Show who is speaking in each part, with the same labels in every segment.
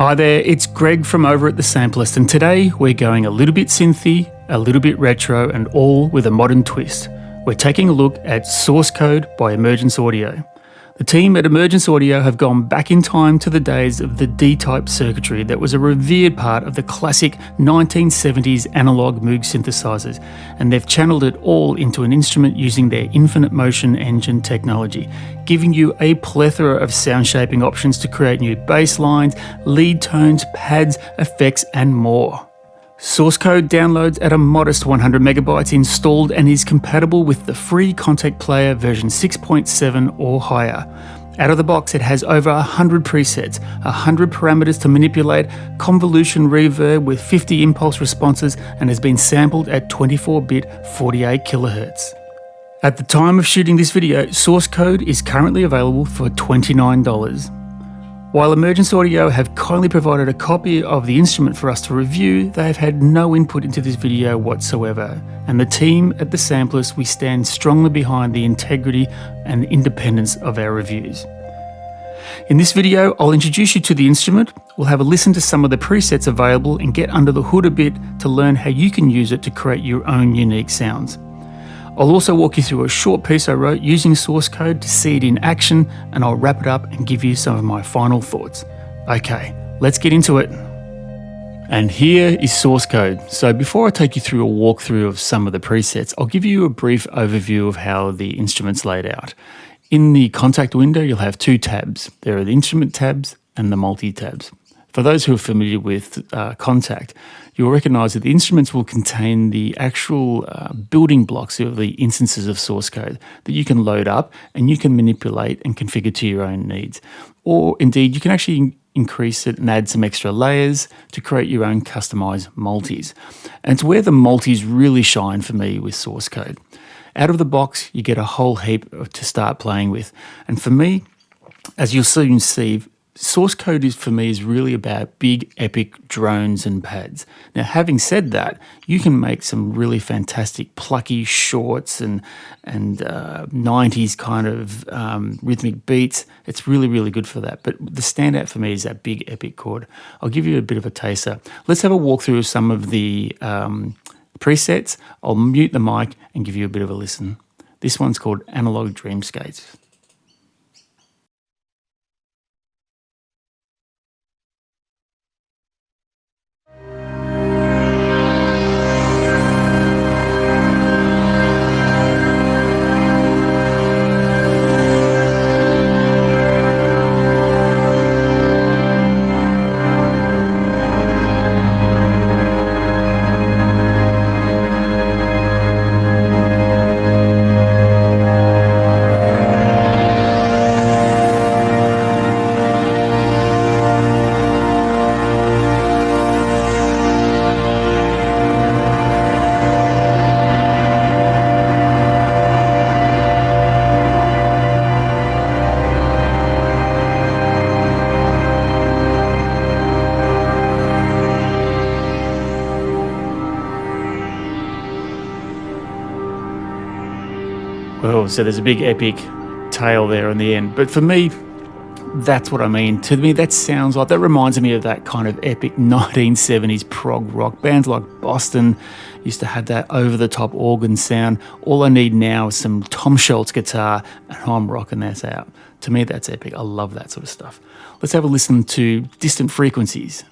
Speaker 1: Hi there, it's Greg from over at the Sampleist, and today we're going a little bit synthy, a little bit retro, and all with a modern twist. We're taking a look at Source Code by Emergence Audio. The team at Emergence Audio have gone back in time to the days of the D-type circuitry that was a revered part of the classic 1970s analog Moog synthesizers, and they've channeled it all into an instrument using their infinite motion engine technology, giving you a plethora of sound shaping options to create new bass lines, lead tones, pads, effects, and more. Source code downloads at a modest 100 megabytes installed and is compatible with the free Kontakt player version 6.7 or higher. Out of the box, it has over 100 presets, 100 parameters to manipulate, convolution reverb with 50 impulse responses, and has been sampled at 24-bit 48 kHz. At the time of shooting this video, Source Code is currently available for $29. While Emergence Audio have kindly provided a copy of the instrument for us to review, they have had no input into this video whatsoever, and the team at the Sampleist, we stand strongly behind the integrity and independence of our reviews. In this video, I'll introduce you to the instrument, we'll have a listen to some of the presets available and get under the hood a bit to learn how you can use it to create your own unique sounds. I'll also walk you through a short piece I wrote using source code to see it in action, and I'll wrap it up and give you some of my final thoughts. Okay, let's get into it. And here is source code. So before I take you through a walkthrough of some of the presets, I'll give you a brief overview of how the instrument's laid out. In the Kontakt window, you'll have two tabs. There are the instrument tabs and the multi-tabs. For those who are familiar with Kontakt, you'll recognize that the instruments will contain the actual building blocks of the instances of source code that you can load up and you can manipulate and configure to your own needs. Or indeed, you can actually increase it and add some extra layers to create your own customized multis. And it's where the multis really shine for me with source code. Out of the box, you get a whole heap to start playing with. And for me, as you'll soon see, source code for me is really about big, epic drones and pads. Now, having said that, you can make some really fantastic, plucky shorts and 90s kind of rhythmic beats. It's really, really good for that. But the standout for me is that big, epic chord. I'll give you a bit of a taster. Let's have a walkthrough of some of the presets. I'll mute the mic and give you a bit of a listen. This one's called Analog Dreamscapes. Well, so there's a big epic tail there in the end. But for me, that's what I mean. To me, that sounds like, that reminds me of that kind of epic 1970s prog rock. Bands like Boston used to have that over-the-top organ sound. All I need now is some Tom Scholz guitar, and I'm rocking that out. To me, that's epic. I love that sort of stuff. Let's have a listen to Distant Frequencies.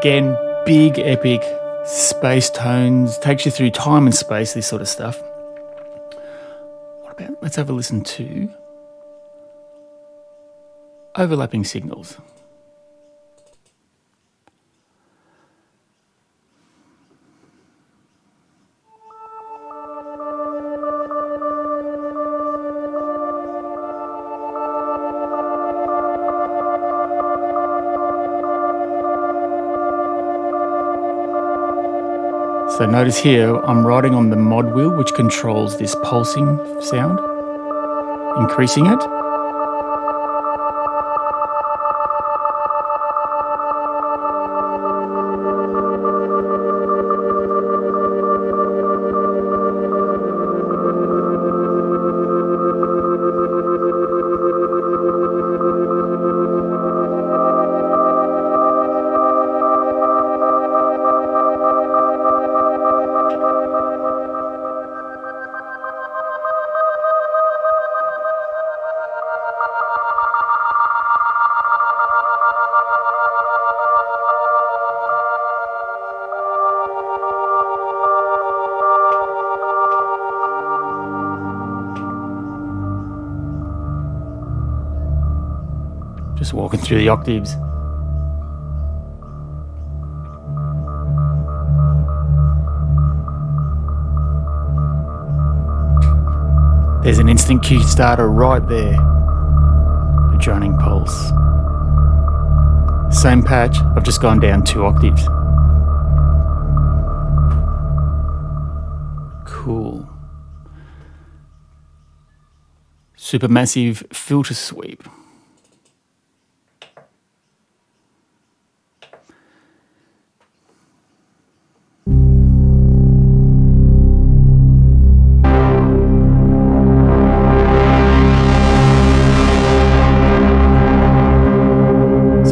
Speaker 1: Again, big, epic space tones, takes you through time and space, this sort of stuff. What about, let's have a listen to overlapping signals. So notice here, I'm riding on the mod wheel, which controls this pulsing sound, increasing it. Just walking through the octaves. There's an instant cue starter right there. A droning pulse. Same patch, I've just gone down 2 octaves. Cool. Supermassive filter sweep.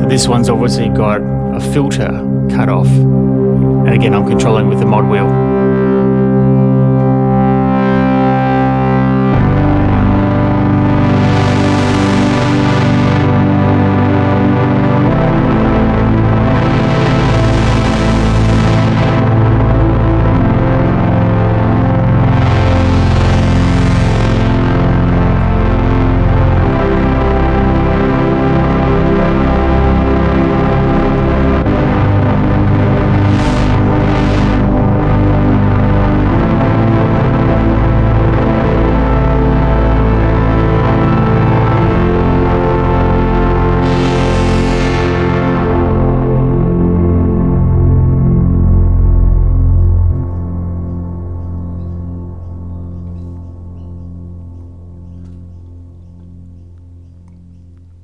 Speaker 1: This one's obviously got a filter cut off, and again I'm controlling with the mod wheel.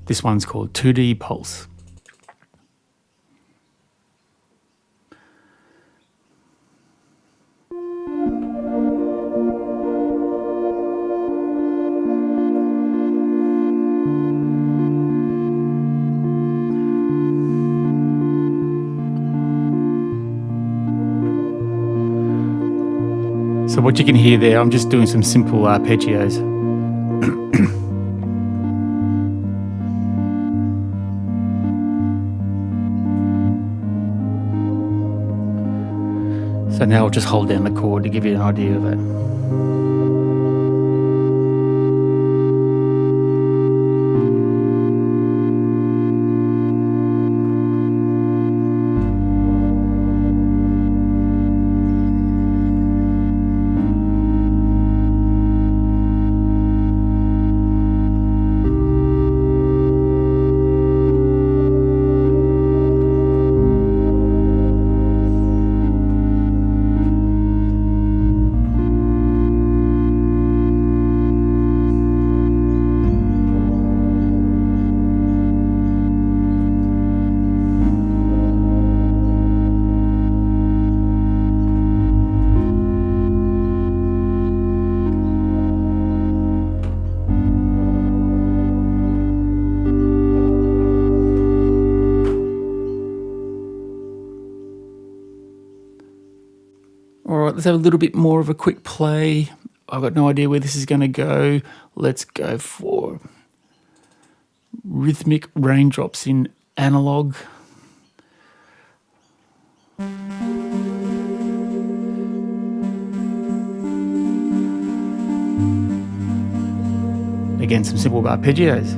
Speaker 1: This one's called 2D Pulse. So what you can hear there, I'm just doing some simple arpeggios. So now I'll just hold down the chord to give you an idea of it. All right, let's have a little bit more of a quick play. I've got no idea where this is going to go. Let's go for rhythmic raindrops in analog. Again, some simple arpeggios.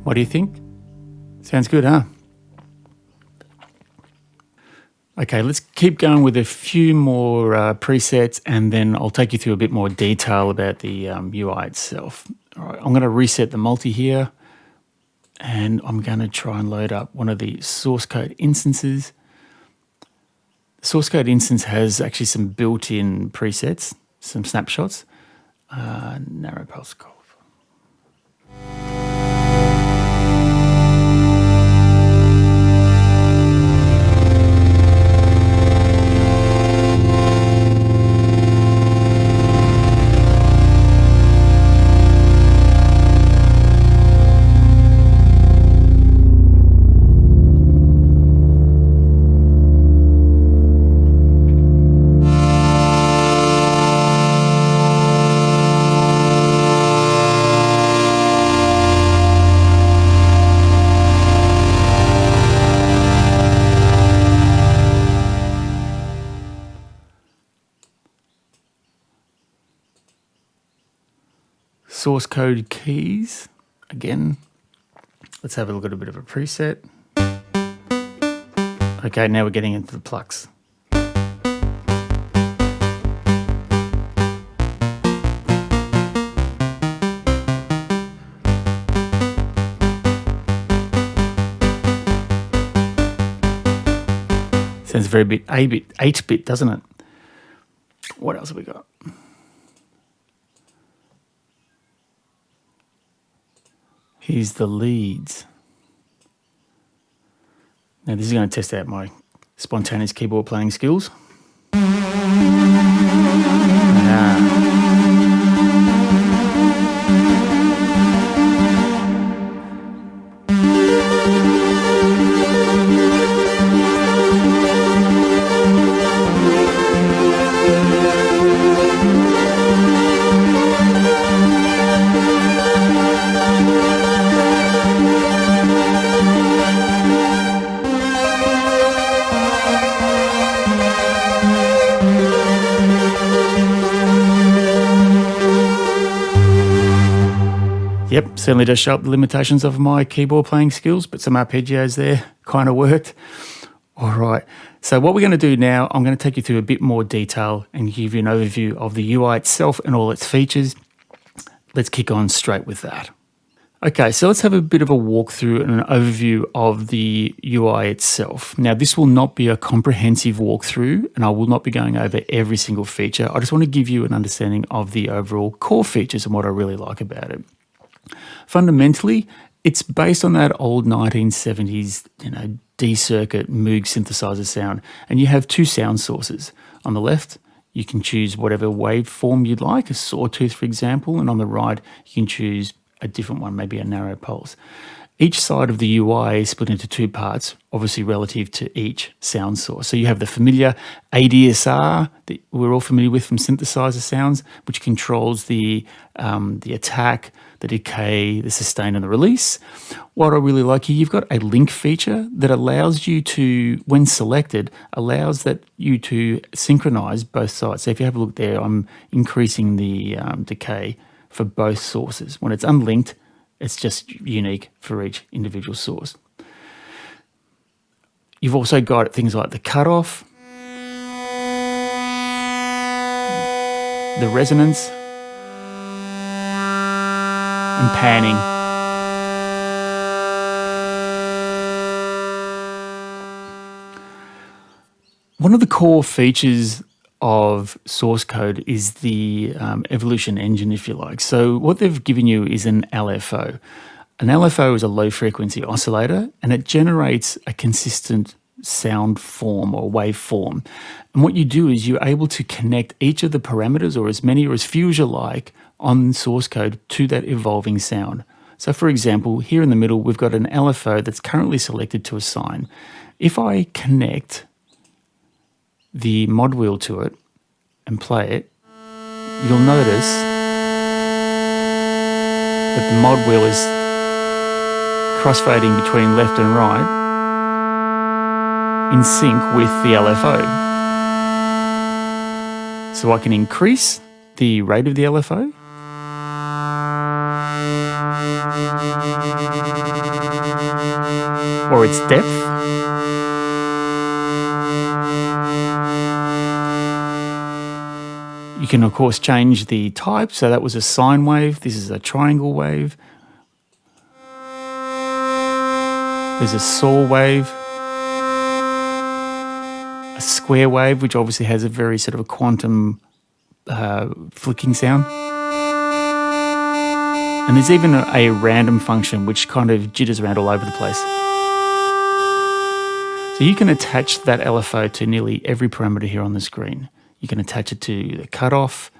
Speaker 1: What do you think? Sounds good, huh? Okay, let's keep going with a few more presets, and then I'll take you through a bit more detail about the UI itself. All right, I'm going to reset the multi here, and I'm going to try and load up one of the source code instances. The source code instance has actually some built-in presets, some snapshots. Narrow pulse curve. Source code keys, again, let's have a look at a bit of a preset. Okay, now we're getting into the plucks. Sounds very bit 8-bit, doesn't it? What else have we got? Here's the leads. Now this is going to test out my spontaneous keyboard playing skills. Yep, certainly does show up the limitations of my keyboard playing skills, but some arpeggios there kind of worked. All right, so what we're going to do now, I'm going to take you through a bit more detail and give you an overview of the UI itself and all its features. Let's kick on straight with that. Okay, so let's have a bit of a walkthrough and an overview of the UI itself. Now, this will not be a comprehensive walkthrough, and I will not be going over every single feature. I just want to give you an understanding of the overall core features and what I really like about it. Fundamentally, it's based on that old 1970s, D-circuit Moog synthesizer sound, and you have two sound sources. On the left, you can choose whatever waveform you'd like, a sawtooth, for example, and on the right, you can choose a different one, maybe a narrow pulse. Each side of the UI is split into two parts, obviously relative to each sound source. So you have the familiar ADSR that we're all familiar with from synthesizer sounds, which controls the attack, the decay, the sustain, and the release. What I really like here, you've got a link feature that allows you to, when selected, allows that you to synchronize both sides. So if you have a look there, I'm increasing the decay for both sources. When it's unlinked, it's just unique for each individual source. You've also got things like the cutoff, the resonance, and panning. One of the core features of source code is the evolution engine, if you like. So what they've given you is an LFO. An LFO is a low frequency oscillator, and it generates a consistent sound form or waveform. And what you do is you're able to connect each of the parameters, or as many or as few as you like, on source code to that evolving sound. So for example, here in the middle, we've got an LFO that's currently selected to a sine. If I connect the mod wheel to it and play it, you'll notice that the mod wheel is crossfading between left and right in sync with the LFO. So I can increase the rate of the LFO, or its depth, you can of course change the type. So that was a sine wave, this is a triangle wave, there's a saw wave, a square wave, which obviously has a very sort of a quantum flicking sound. And there's even a random function which kind of jitters around all over the place. So you can attach that LFO to nearly every parameter here on the screen. You can attach it to the cutoff,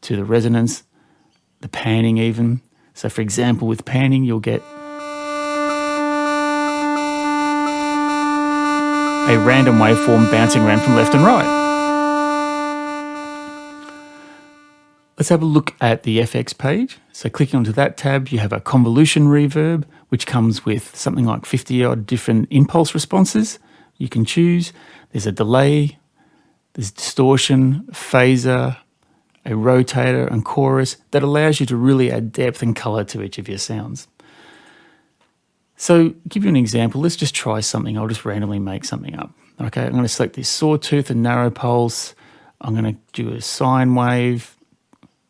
Speaker 1: to the resonance, the panning even. So for example, with panning, you'll get a random waveform bouncing around from left and right. Let's have a look at the FX page. So clicking onto that tab, you have a convolution reverb, which comes with something like 50 odd different impulse responses you can choose. There's a delay, there's distortion, phaser, a rotator and chorus that allows you to really add depth and color to each of your sounds. So give you an example, let's just try something. I'll just randomly make something up. Okay, I'm going to select this sawtooth and narrow pulse. I'm going to do a sine wave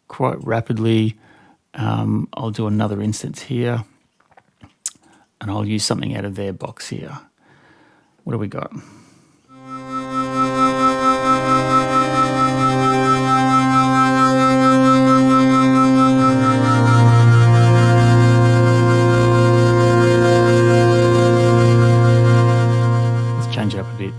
Speaker 1: quite rapidly. I'll do another instance here and I'll use something out of their box here. What do we got? Let's change it up a bit.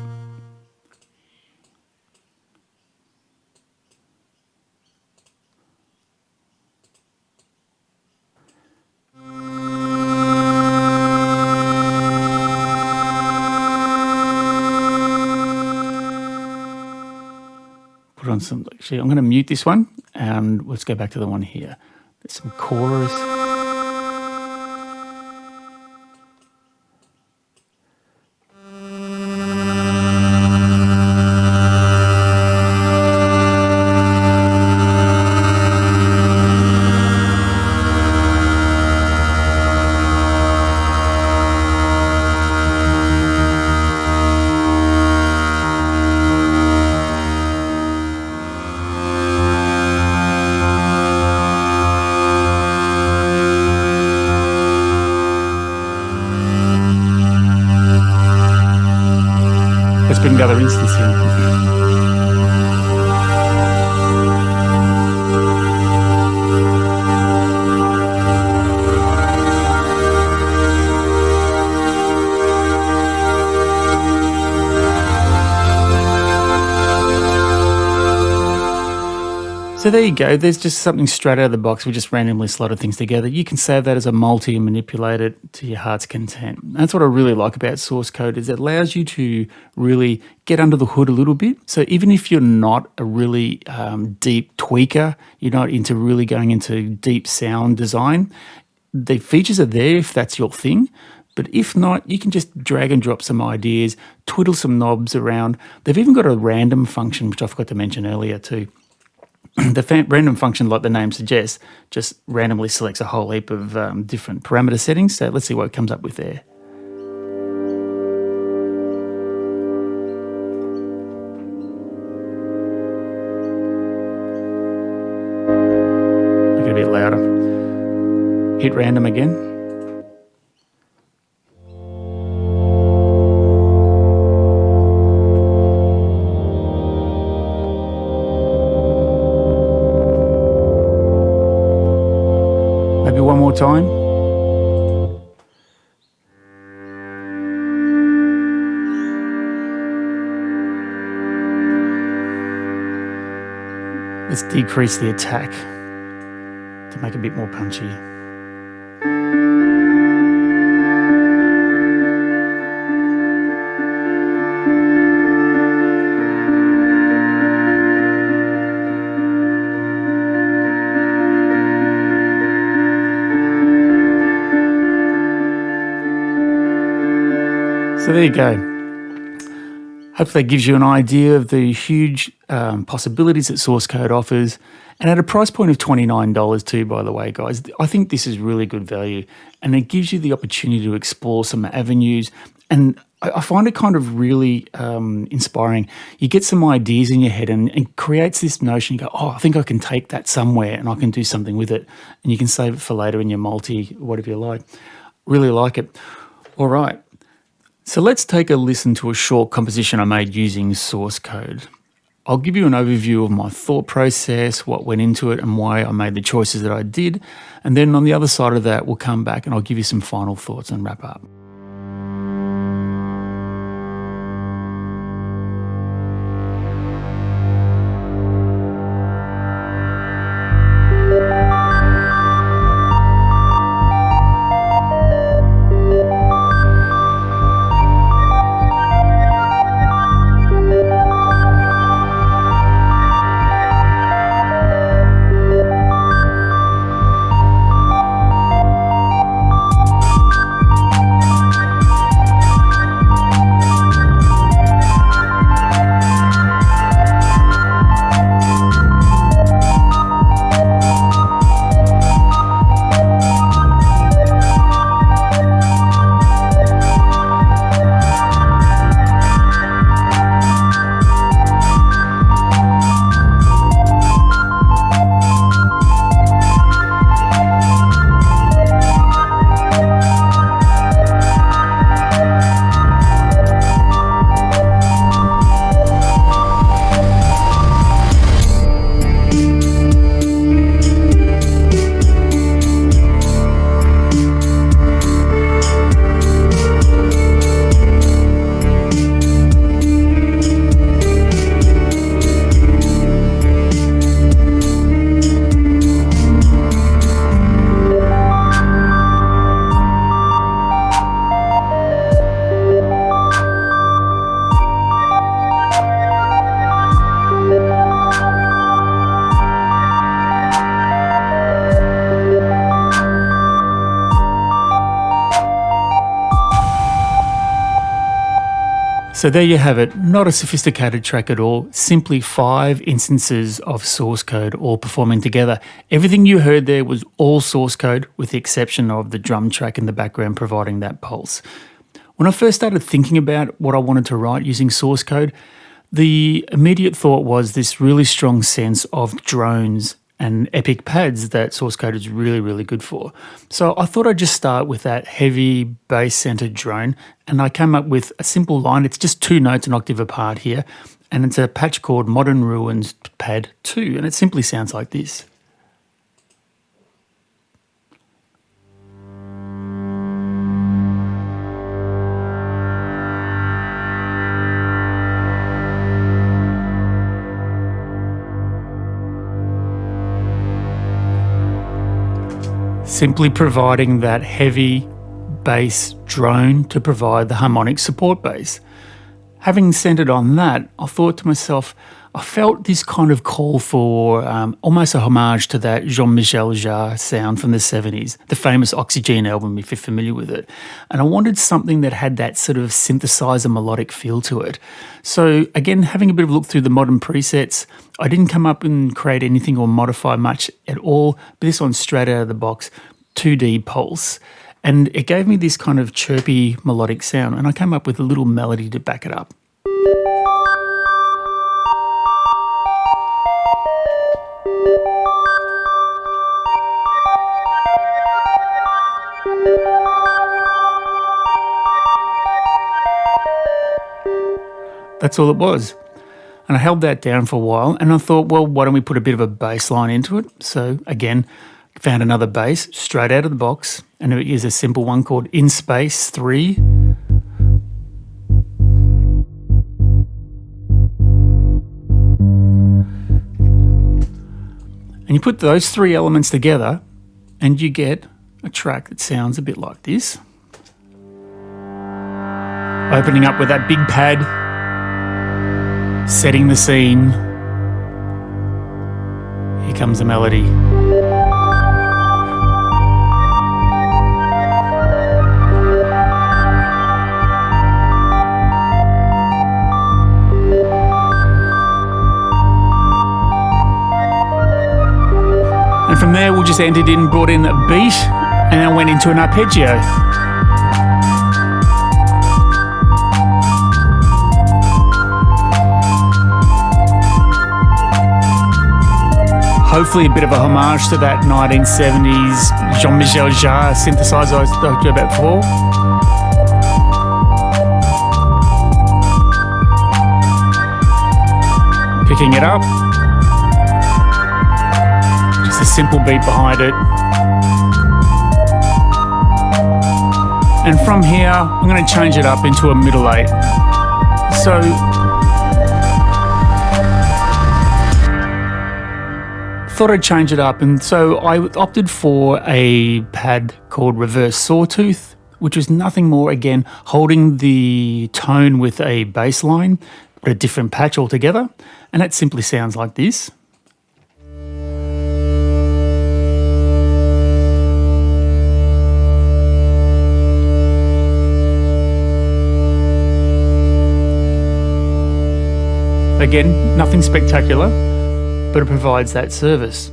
Speaker 1: Put on some, actually, I'm going to mute this one and let's go back to the one here. There's some chorus. Let's bring the other instance here. So there you go, there's just something straight out of the box. We just randomly slotted things together. You can save that as a multi and manipulate it to your heart's content. That's what I really like about source code, is it allows you to really get under the hood a little bit. So even if you're not a really deep tweaker, you're not into really going into deep sound design, the features are there if that's your thing. But if not, you can just drag and drop some ideas, twiddle some knobs around. They've even got a random function, which I forgot to mention earlier too. The random function, like the name suggests, just randomly selects a whole heap of different parameter settings. So let's see what it comes up with there. Make it a bit louder. Hit random again. Maybe one more time. Let's decrease the attack to make it a bit more punchy. So there you go. Hopefully that gives you an idea of the huge possibilities that source code offers. And at a price point of $29 too, by the way, guys, I think this is really good value. And it gives you the opportunity to explore some avenues. And I find it kind of really inspiring. You get some ideas in your head and it creates this notion. You go, oh, I think I can take that somewhere and I can do something with it. And you can save it for later in your multi, whatever you like. Really like it. All right. So let's take a listen to a short composition I made using source code. I'll give you an overview of my thought process, what went into it and why I made the choices that I did. And then on the other side of that, we'll come back and I'll give you some final thoughts and wrap up. So there you have it, not a sophisticated track at all, simply 5 instances of source code all performing together. Everything you heard there was all source code with the exception of the drum track in the background providing that pulse. When I first started thinking about what I wanted to write using source code, the immediate thought was this really strong sense of drones and epic pads that source code is really, really good for. So I thought I'd just start with that heavy bass-centered drone, and I came up with a simple line. It's just 2 notes an octave apart here, and it's a patch called Modern Ruins Pad 2, and it simply sounds like this. Simply providing that heavy bass drone to provide the harmonic support bass. Having centered on that, I thought to myself, I felt this kind of call for almost a homage to that Jean-Michel Jarre sound from the 70s, the famous Oxygen album, if you're familiar with it. And I wanted something that had that sort of synthesizer melodic feel to it. So again, having a bit of a look through the modern presets, I didn't come up and create anything or modify much at all, but this one's straight out of the box, 2D pulse. And it gave me this kind of chirpy melodic sound, and I came up with a little melody to back it up. That's all it was. And I held that down for a while and I thought, well, why don't we put a bit of a bass line into it? So again, found another bass straight out of the box, and it is a simple one called In Space 3. And you put those 3 elements together and you get a track that sounds a bit like this. Opening up with that big pad, setting the scene. Here comes the melody. from there, we just entered in, brought in a beat, and then went into an arpeggio. Hopefully a bit of a homage to that 1970s Jean-Michel Jarre synthesizer I spoke to you about before. Picking it up. Just a simple beat behind it. And from here, I'm going to change it up into a middle 8. So thought I'd change it up, and so I opted for a pad called Reverse Sawtooth, which was nothing more, again, holding the tone with a bass line, but a different patch altogether, and that simply sounds like this. Again, nothing spectacular, but it provides that service.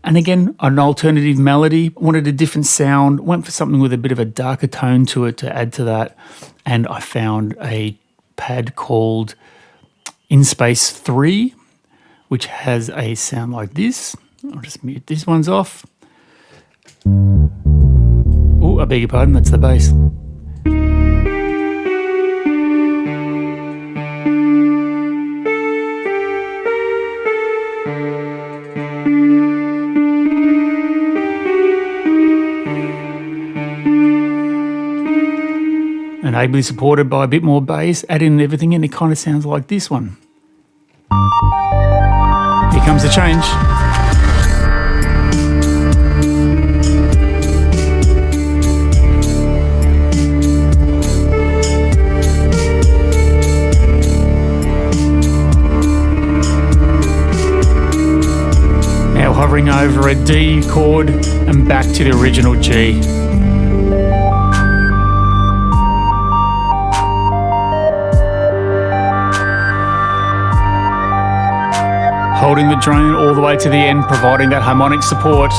Speaker 1: And again, an alternative melody, wanted a different sound, went for something with a bit of a darker tone to it to add to that, and I found a pad called In Space 3, which has a sound like this. I'll just mute these ones off. Oh, I beg your pardon, that's the bass. And ably supported by a bit more bass, add in everything, and it kind of sounds like this one. Here comes the change. Now hovering over a D chord and back to the original G. Holding the drone all the way to the end, providing that harmonic support,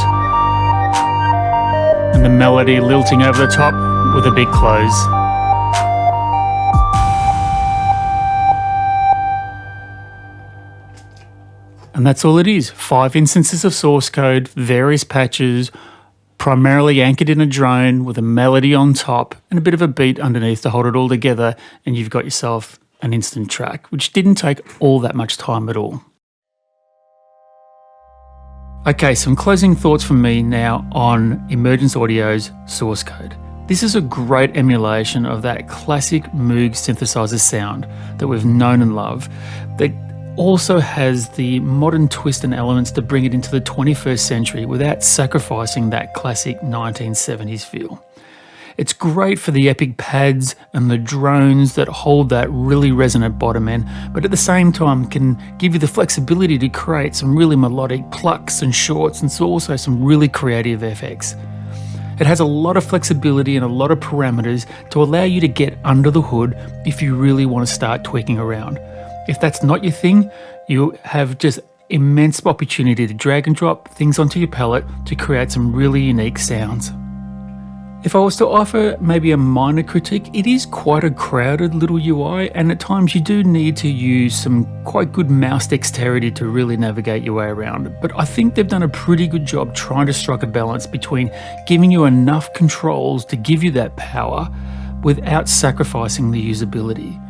Speaker 1: and the melody lilting over the top with a big close. And that's all it is. 5 instances of source code, various patches, primarily anchored in a drone with a melody on top and a bit of a beat underneath to hold it all together, and you've got yourself an instant track, which didn't take all that much time at all. Okay, some closing thoughts from me now on Emergence Audio's source code. This is a great emulation of that classic Moog synthesizer sound that we've known and loved, that also has the modern twist and elements to bring it into the 21st century without sacrificing that classic 1970s feel. It's great for the epic pads and the drones that hold that really resonant bottom end, but at the same time can give you the flexibility to create some really melodic plucks and shorts, and also some really creative FX. It has a lot of flexibility and a lot of parameters to allow you to get under the hood if you really want to start tweaking around. If that's not your thing, you have just immense opportunity to drag and drop things onto your palette to create some really unique sounds. If I was to offer maybe a minor critique, it is quite a crowded little UI, and at times you do need to use some quite good mouse dexterity to really navigate your way around. But I think they've done a pretty good job trying to strike a balance between giving you enough controls to give you that power without sacrificing the usability.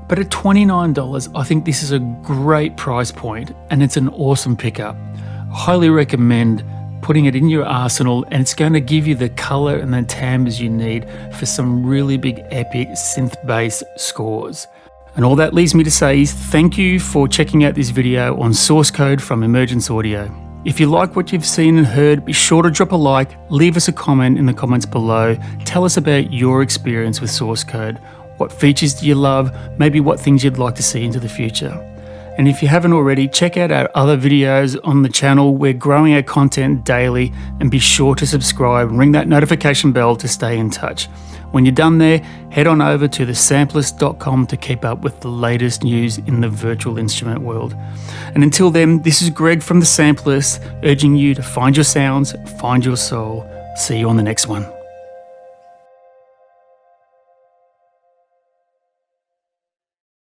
Speaker 1: But at $29, I think this is a great price point, and it's an awesome pickup. Highly recommend putting it in your arsenal, and it's going to give you the color and the timbres you need for some really big epic synth bass scores. And all that leaves me to say is thank you for checking out this video on source code from Emergence Audio. If you like what you've seen and heard, be sure to drop a like, leave us a comment in the comments below, tell us about your experience with source code. What features do you love? Maybe what things you'd like to see into the future. And if you haven't already, check out our other videos on the channel. We're growing our content daily, and be sure to subscribe and ring that notification bell to stay in touch. When you're done there, head on over to thesampleist.com to keep up with the latest news in the virtual instrument world. And until then, this is Greg from The Sampleist, urging you to find your sounds, find your soul. See you on the next one.